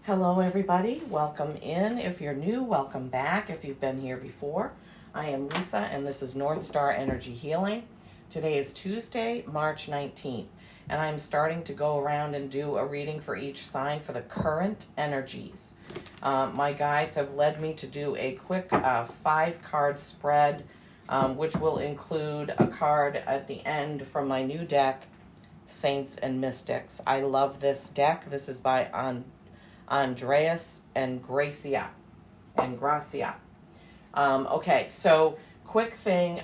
Hello everybody, welcome in. If you're new, welcome back. If you've been here before, I am Lisa and this is North Star Energy Healing. Today is Tuesday, March 19th, and I'm starting to go around and do a reading for each sign for the current energies. My guides have led me to do a quick 5-card spread, which will include a card at the end from my new deck, Saints and Mystics. I love this deck. This is by Andreas and Gracia. Okay, so quick thing.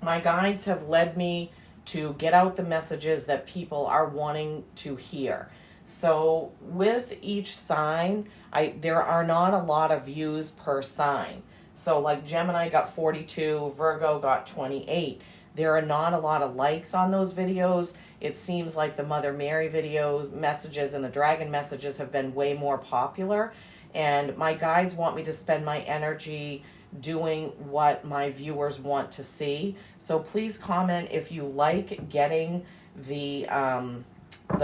My guides have led me to get out the messages that people are wanting to hear. So with each sign, there are not a lot of views per sign. So like Gemini got 42, Virgo got 28. There are not a lot of likes on those videos. It seems like the Mother Mary videos, messages, and the dragon messages have been way more popular. And my guides want me to spend my energy doing what my viewers want to see. So please comment if you like getting the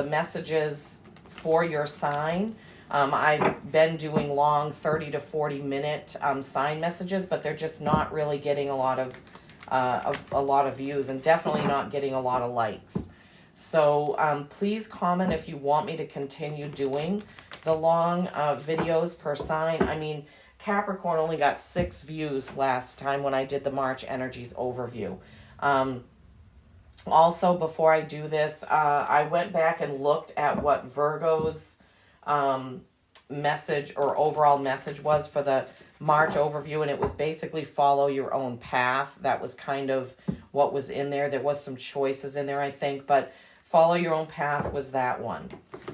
messages for your sign. I've been doing long 30 to 40 minute sign messages, but they're just not really getting a lot of views and definitely not getting a lot of likes. So please comment if you want me to continue doing the long videos per sign. I mean, Capricorn only got 6 views last time when I did the March Energies overview. Also, before I do this, I went back and looked at what Virgo's message or overall message was for the March overview, and it was basically follow your own path. That was kind of what was in there. There was some choices in there, I think, but follow your own path was that one.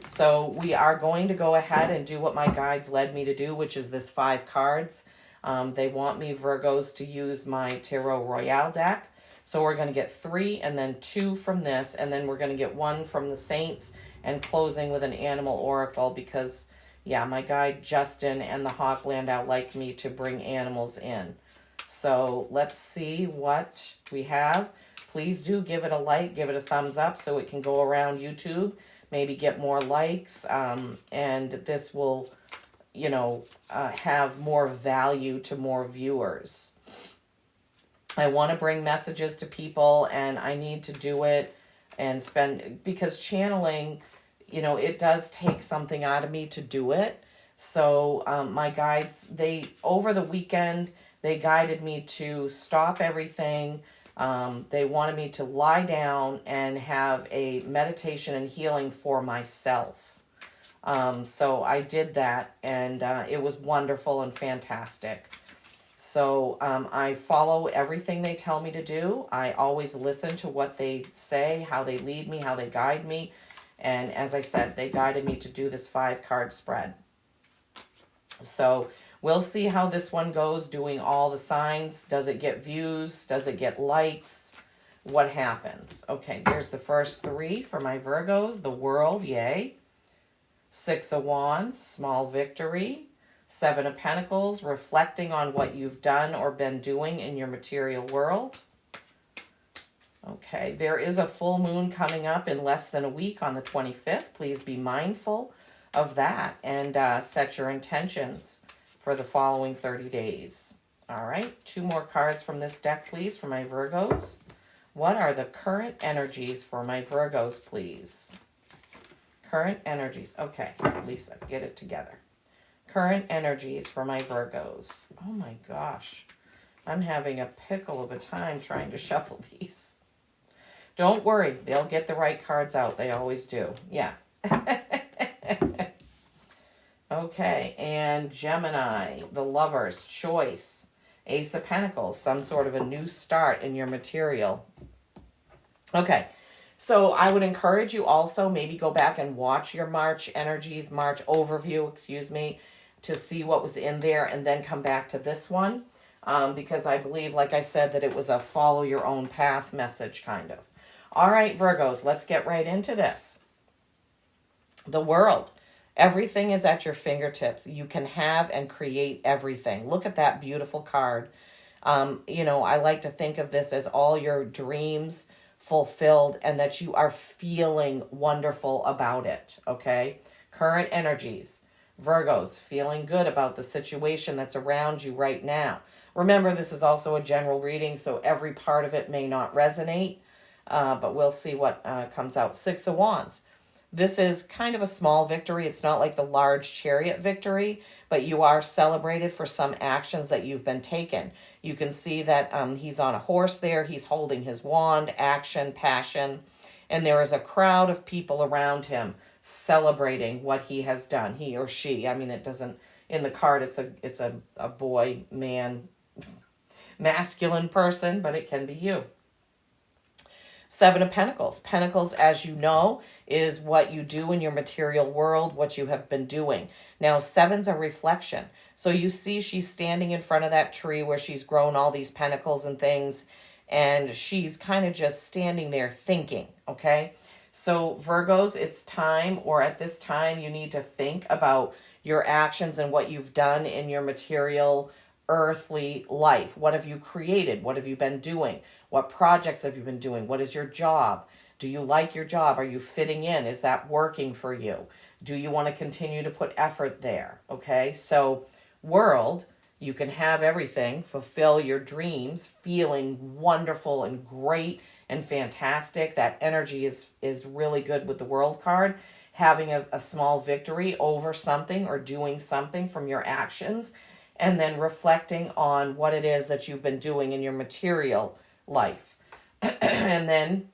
So we are going to go ahead and do what my guides led me to do, which is this 5 cards. They want me, Virgos, to use my Tarot Royale deck. So we're going to get 3 and then 2 from this, and then we're going to get 1 from the Saints and closing with an Animal Oracle because, yeah, my guide Justin and the Hawk Landau like me to bring animals in. So let's see what we have. Please do give it a like, give it a thumbs up so it can go around YouTube, maybe get more likes, and this will, have more value to more viewers. I want to bring messages to people, and I need to do it and because channeling, it does take something out of me to do it. So my guides, over the weekend, they guided me to stop everything. They wanted me to lie down and have a meditation and healing for myself. So I did that, and it was wonderful and fantastic. So I follow everything they tell me to do. I always listen to what they say, how they lead me, how they guide me. And as I said, they guided me to do this 5-card spread. So we'll see how this one goes, doing all the signs. Does it get views? Does it get likes? What happens? Okay, there's the first 3 for my Virgos. The World, yay. 6 of Wands, small victory. 7 of Pentacles, reflecting on what you've done or been doing in your material world. Okay, there is a full moon coming up in less than a week on the 25th. Please be mindful of that and set your intentions for the following 30 days. All right, 2 more cards from this deck, please, for my Virgos. What are the current energies for my Virgos, please? Current energies. Okay, Lisa, get it together. Current energies for my Virgos. Oh my gosh, I'm having a pickle of a time trying to shuffle these. Don't worry, they'll get the right cards out. They always do. Yeah. Okay, and Gemini, the Lover's choice. Ace of Pentacles, some sort of a new start in your material. Okay, so I would encourage you also maybe go back and watch your March energies, March overview, to see what was in there and then come back to this one. Because I believe, like I said, that it was a follow your own path message kind of. All right, Virgos, let's get right into this. The World. Everything is at your fingertips. You can have and create everything. Look at that beautiful card. I like to think of this as all your dreams fulfilled and that you are feeling wonderful about it, okay? Current energies. Virgos, feeling good about the situation that's around you right now. Remember, this is also a general reading, so every part of it may not resonate, but we'll see what comes out. Six of Wands. This is kind of a small victory. It's not like the large Chariot victory, but you are celebrated for some actions that you've been taken. You can see that he's on a horse there. He's holding his wand, action, passion, and there is a crowd of people around him celebrating what he has done, he or she. I mean, it doesn't, in the card, it's a boy, man, masculine person, but it can be you. Seven of Pentacles. Pentacles, as you know, is what you do in your material world, what you have been doing. Now, seven's a reflection. So you see she's standing in front of that tree where she's grown all these pentacles and things, and she's kind of just standing there thinking, okay? So Virgos, it's time, or at this time, you need to think about your actions and what you've done in your material earthly life. What have you created? What have you been doing? What projects have you been doing? What is your job? Do you like your job? Are you fitting in? Is that working for you? Do you want to continue to put effort there? Okay, so world, you can have everything, fulfill your dreams, feeling wonderful and great and fantastic. That energy is really good with the world card. Having a small victory over something or doing something from your actions, and then reflecting on what it is that you've been doing in your material life. And then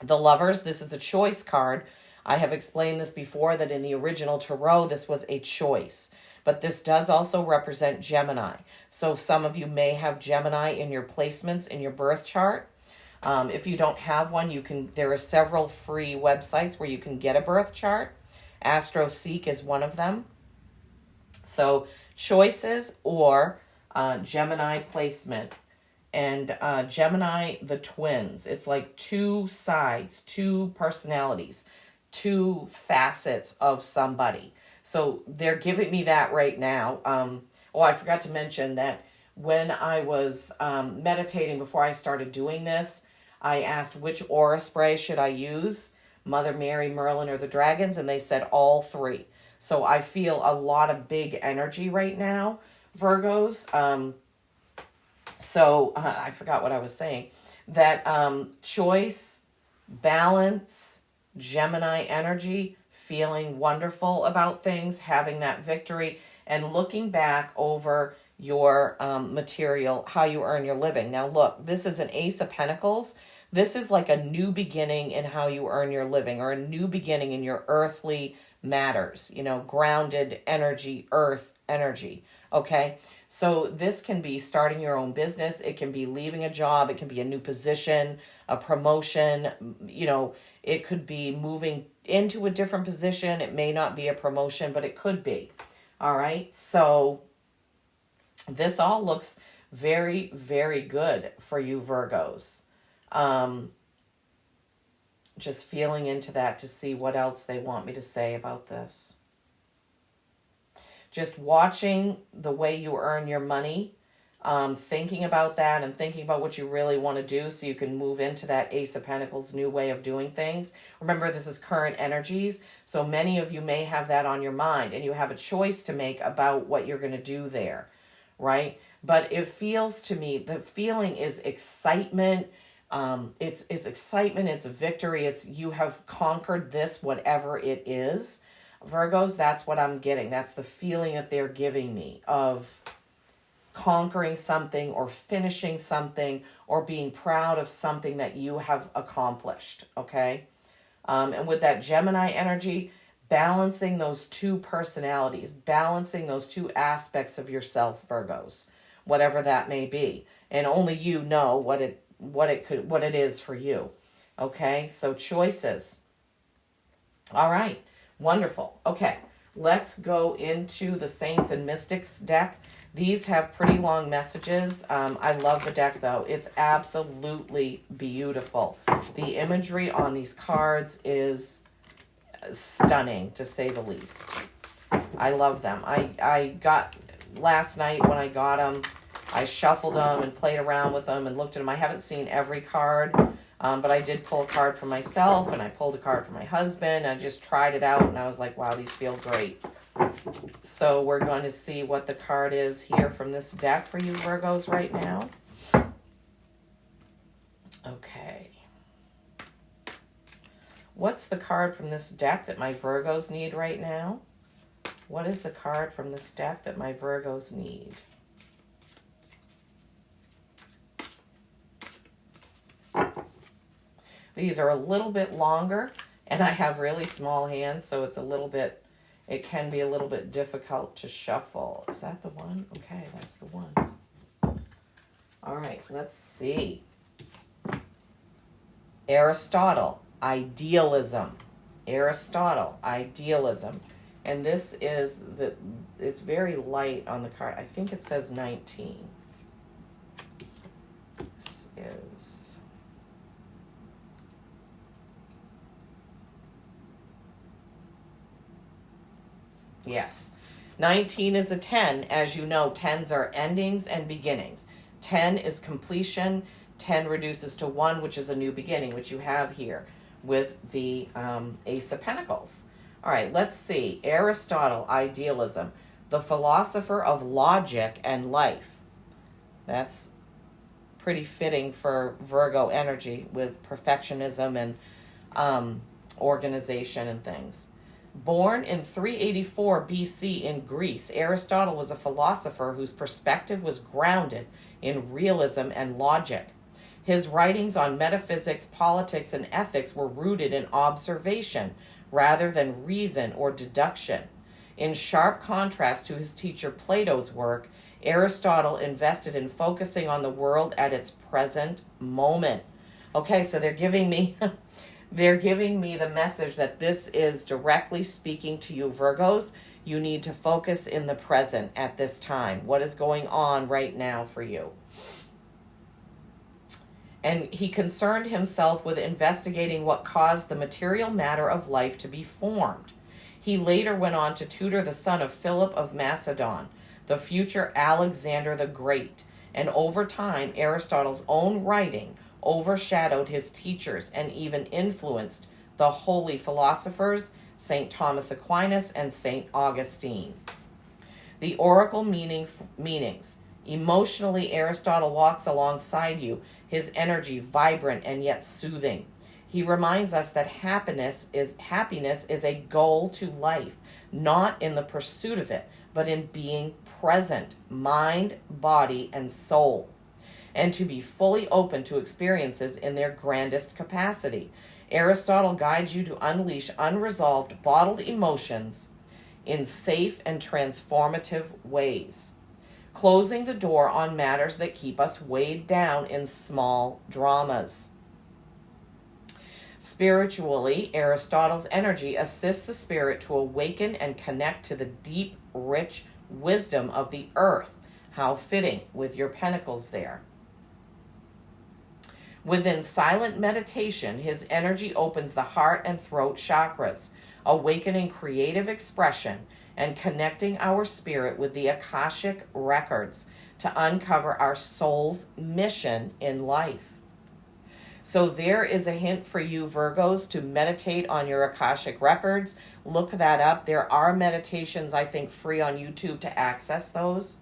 the Lovers, this is a choice card. I have explained this before, that in the original tarot, this was a choice. But this does also represent Gemini. So some of you may have Gemini in your placements in your birth chart. If you don't have one, there are several free websites where you can get a birth chart. AstroSeek is one of them. So choices or Gemini placement. And Gemini, the twins. It's like two sides, two personalities, two facets of somebody. So they're giving me that right now. I forgot to mention that when I was meditating before I started doing this, I asked which aura spray should I use, Mother Mary, Merlin, or the dragons, and they said all three. So I feel a lot of big energy right now, Virgos. I forgot what I was saying. That choice, balance, Gemini energy, feeling wonderful about things, having that victory, and looking back over your material, how you earn your living. Now look, this is an Ace of Pentacles. This is like a new beginning in how you earn your living, or a new beginning in your earthly matters, grounded energy, earth energy, okay? So this can be starting your own business. It can be leaving a job. It can be a new position, a promotion. It could be moving into a different position. It may not be a promotion, but it could be. All right. So this all looks very, very good for you, Virgos. Just feeling into that to see what else they want me to say about this. Just watching the way you earn your money, thinking about that and thinking about what you really want to do so you can move into that Ace of Pentacles new way of doing things. Remember, this is current energies, so many of you may have that on your mind, and you have a choice to make about what you're going to do there, right? But it feels to me, the feeling is excitement. It's excitement, it's a victory, it's you have conquered this, whatever it is. Virgos, that's what I'm getting. That's the feeling that they're giving me of conquering something or finishing something or being proud of something that you have accomplished, okay? And with that Gemini energy, balancing those two personalities, balancing those two aspects of yourself, Virgos, whatever that may be. And only you know what it is for you, okay? So choices. All right. Wonderful. Okay, let's go into the Saints and Mystics deck. These have pretty long messages. I love the deck, though. It's absolutely beautiful. The imagery on these cards is stunning, to say the least. I love them. I got, last night when I got them, I shuffled them and played around with them and looked at them. I haven't seen every card. But I did pull a card for myself, and I pulled a card for my husband. I just tried it out, and I was like, wow, these feel great. So we're going to see what the card is here from this deck for you Virgos right now. Okay. What's the card from this deck that my Virgos need right now? What is the card from this deck that my Virgos need? These are a little bit longer, and I have really small hands, so it's a little bit, it can be a little bit difficult to shuffle. Is that the one? Okay, that's the one. All right, let's see. Aristotle, idealism. Aristotle, idealism. And this is, it's very light on the card. I think it says 19. This is... Yes. 19 is a 10. As you know, 10s are endings and beginnings. 10 is completion. 10 reduces to 1, which is a new beginning, which you have here with the Ace of Pentacles. All right, let's see. Aristotle, idealism, the philosopher of logic and life. That's pretty fitting for Virgo energy with perfectionism and organization and things. Born in 384 BC in Greece, Aristotle was a philosopher whose perspective was grounded in realism and logic. His writings on metaphysics, politics, and ethics were rooted in observation rather than reason or deduction. In sharp contrast to his teacher Plato's work, Aristotle invested in focusing on the world at its present moment. Okay, so they're giving me the message that this is directly speaking to you, Virgos. You need to focus in the present at this time. What is going on right now for you? And he concerned himself with investigating what caused the material matter of life to be formed. He later went on to tutor the son of Philip of Macedon, the future Alexander the Great, and over time, Aristotle's own writing overshadowed his teachers and even influenced the holy philosophers, St. Thomas Aquinas and St. Augustine. The oracle meanings. Emotionally, Aristotle walks alongside you, his energy vibrant and yet soothing. He reminds us that happiness is a goal to life, not in the pursuit of it, but in being present, mind, body, and soul, and to be fully open to experiences in their grandest capacity. Aristotle guides you to unleash unresolved, bottled emotions in safe and transformative ways, closing the door on matters that keep us weighed down in small dramas. Spiritually, Aristotle's energy assists the spirit to awaken and connect to the deep, rich wisdom of the earth. How fitting with your pentacles there. Within silent meditation, his energy opens the heart and throat chakras, awakening creative expression and connecting our spirit with the Akashic records to uncover our soul's mission in life. So there is a hint for you, Virgos, to meditate on your Akashic records. Look that up. There are meditations, I think, free on YouTube to access those.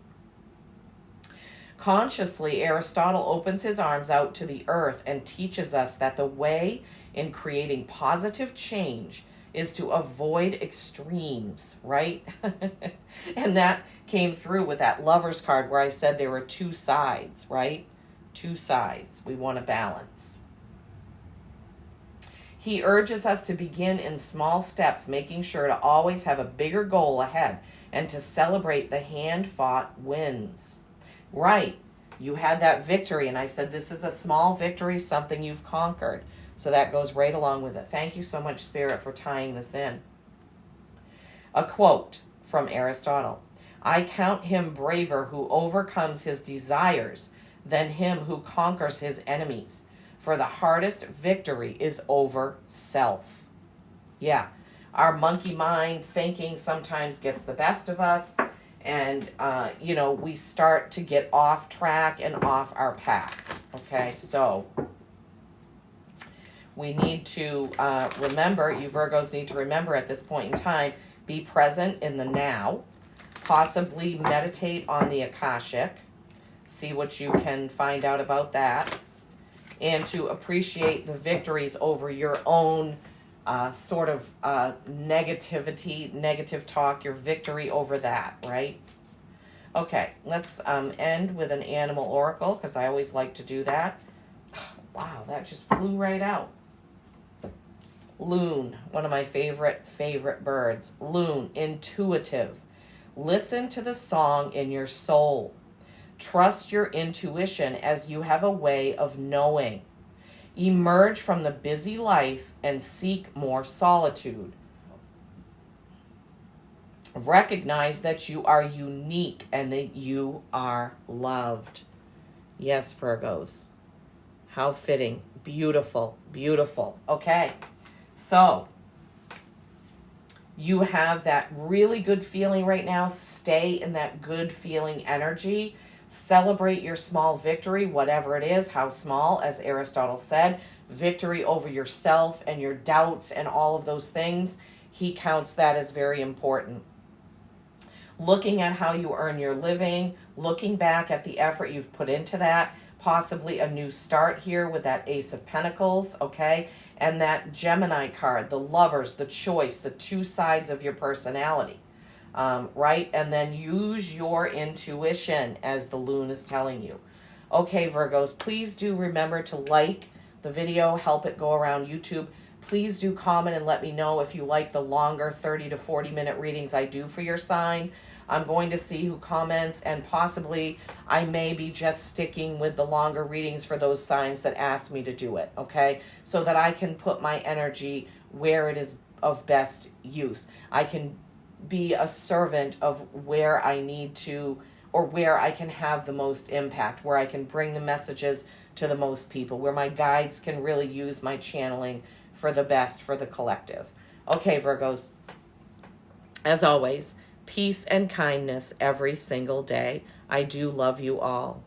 Consciously, Aristotle opens his arms out to the earth and teaches us that the way in creating positive change is to avoid extremes, right? And that came through with that Lover's card where I said there were two sides, right? Two sides. We want to balance. He urges us to begin in small steps, making sure to always have a bigger goal ahead and to celebrate the hand-fought wins. Right. You had that victory, and I said this is a small victory, something you've conquered. So that goes right along with it. Thank you so much, Spirit, for tying this in. A quote from Aristotle. I count him braver who overcomes his desires than him who conquers his enemies. For the hardest victory is over self. Yeah, our monkey mind thinking sometimes gets the best of us. And, we start to get off track and off our path. Okay, so We need to remember, you Virgos need to remember at this point in time, be present in the now, possibly meditate on the Akashic, see what you can find out about that, and to appreciate the victories over your own sort of negativity, negative talk, your victory over that, right? Okay, let's end with an animal oracle, because I always like to do that. Wow, that just flew right out. Loon, one of my favorite birds. Loon, intuitive. Listen to the song in your soul. Trust your intuition as you have a way of knowing. Emerge from the busy life and seek more solitude. Recognize that you are unique and that you are loved. Yes, Virgos. How fitting. Beautiful, beautiful. Okay, so you have that really good feeling right now. Stay in that good feeling energy. Celebrate your small victory, whatever it is, how small, as Aristotle said. Victory over yourself and your doubts and all of those things. He counts that as very important. Looking at how you earn your living, looking back at the effort you've put into that, possibly a new start here with that Ace of Pentacles, okay? And that Gemini card, the lovers, the choice, the two sides of your personality, right? And then use your intuition, as the Loon is telling you. Okay, Virgos, please do remember to like the video, help it go around YouTube. Please do comment and let me know if you like the longer 30 to 40 minute readings I do for your sign. I'm going to see who comments, and possibly I may be just sticking with the longer readings for those signs that ask me to do it, okay? So that I can put my energy where it is of best use. I can be a servant of where I need to, or where I can have the most impact, where I can bring the messages to the most people, where my guides can really use my channeling for the best, for the collective. Okay, Virgos, as always, peace and kindness every single day. I do love you all.